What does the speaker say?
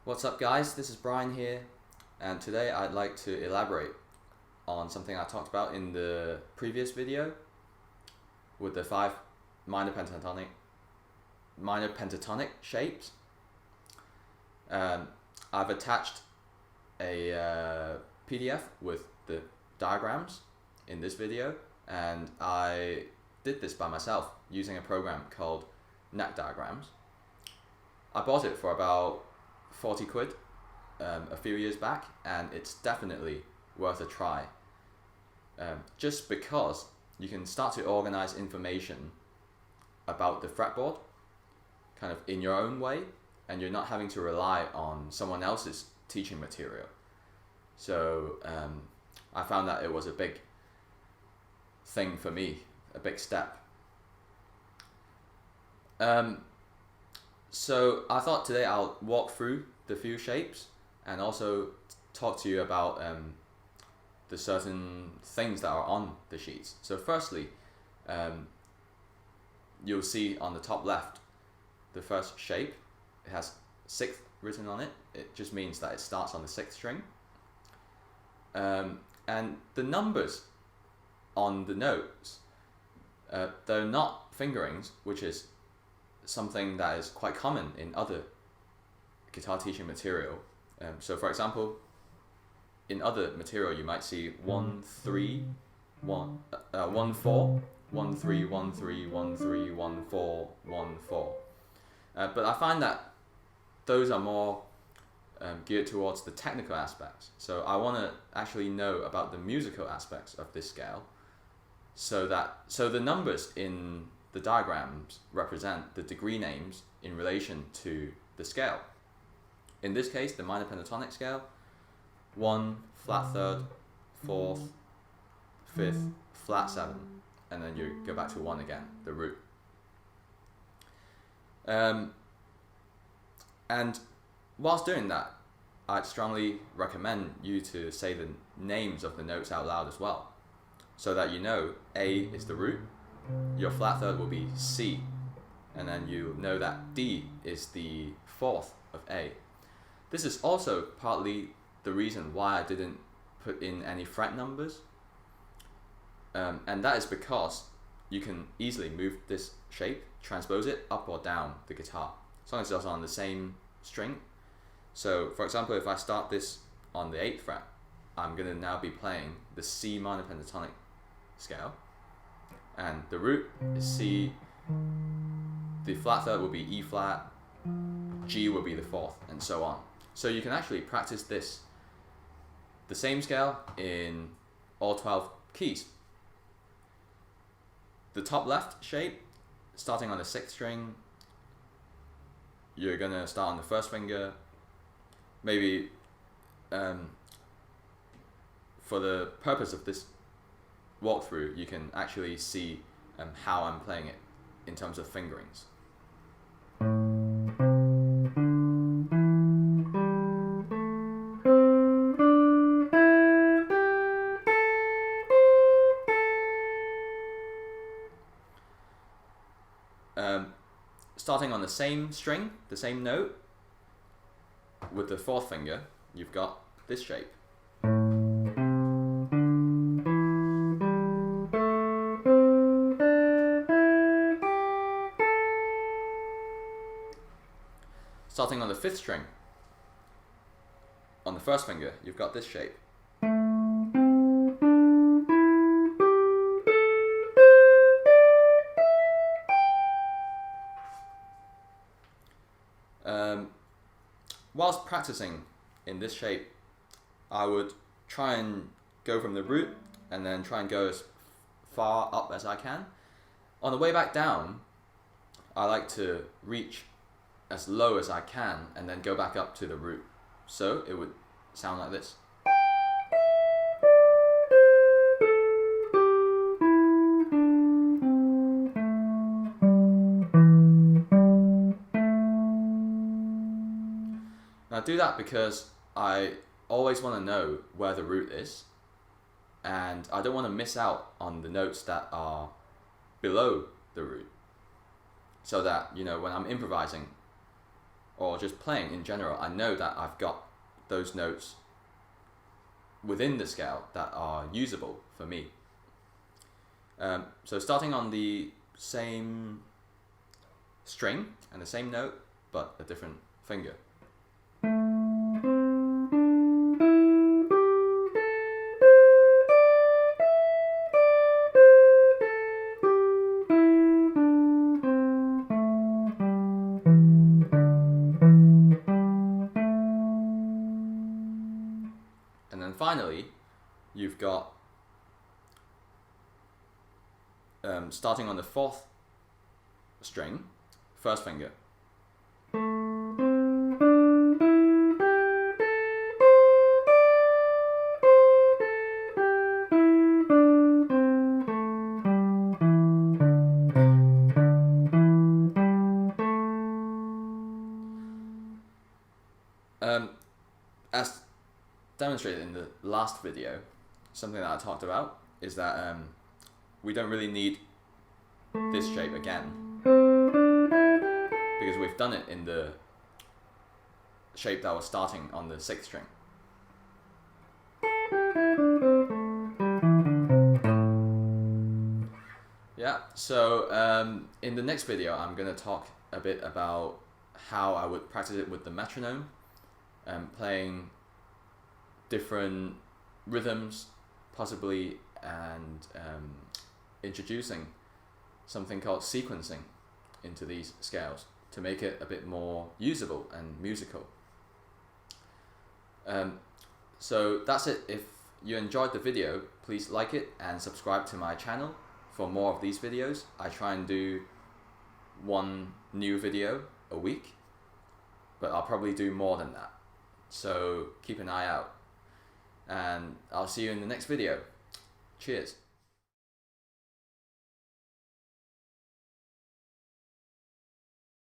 What's up guys, this is Bryan here, and today I'd like to elaborate on something I talked about in the previous video with the 5 minor pentatonic shapes. I've attached a PDF with the diagrams in this video, and I did this by myself using a program called Neck Diagrams. I bought it for about 40 quid a few years back, and it's definitely worth a try, just because you can start to organize information about the fretboard kind of in your own way, and you're not having to rely on someone else's teaching material. So I found that it was a big thing for me, a big step. So I thought today I'll walk through the few shapes and also talk to you about the certain things that are on the sheets. So firstly, you'll see on the top left, the first shape, it has 6th written on it. It just means that it starts on the 6th string. And the numbers on the notes, they're not fingerings, which is something that is quite common in other guitar teaching material. So for example, in other material you might see 1 3 1 1 4 1 3 1 3 1 3 1 4 1 4. But I find that those are more geared towards the technical aspects. So I want to actually know about the musical aspects of this scale, so the numbers in the diagrams represent the degree names in relation to the scale. In this case, the minor pentatonic scale, 1, flat 3rd, 4th, 5th, flat 7, and then you go back to 1 again, the root. And whilst doing that, I'd strongly recommend you to say the names of the notes out loud as well, so that you know A is the root, your flat 3rd will be C, and then you know that D is the 4th of A. This is also partly the reason why I didn't put in any fret numbers, and that is because you can easily move this shape, transpose it up or down the guitar, as long as it's on the same string. So for example, if I start this on the 8th fret, I'm going to now be playing the C minor pentatonic scale, and the root is C, the flat 3rd will be E flat, G will be the 4th, and so on. So you can actually practice this, the same scale, in all 12 keys. The top left shape, starting on the 6th string, you're going to start on the 1st finger. Maybe for the purpose of this walkthrough, you can actually see how I'm playing it in terms of fingerings. Starting on the same string, the same note, with the 4th finger, you've got this shape. Starting on the 5th string, on the 1st finger, you've got this shape. Whilst practicing in this shape, I would try and go from the root and then try and go as far up as I can. On the way back down, I like to reach as low as I can and then go back up to the root. So it would sound like this. I do that because I always want to know where the root is, and I don't want to miss out on the notes that are below the root, so that, you know, when I'm improvising, or just playing in general, I know that I've got those notes within the scale that are usable for me. So starting on the same string and the same note, but a different finger. And then finally, you've got starting on the 4th string, first finger. As demonstrated in the last video, something that I talked about is that we don't really need this shape again, because we've done it in the shape that was starting on the 6th string. Yeah, so in the next video I'm going to talk a bit about how I would practice it with the metronome, playing different rhythms possibly, and introducing something called sequencing into these scales to make it a bit more usable and musical. So that's it. If you enjoyed the video, please like it and subscribe to my channel for more of these videos. I try and do one new video a week, but I'll probably do more than that. So keep an eye out, and I'll see you in the next video. Cheers.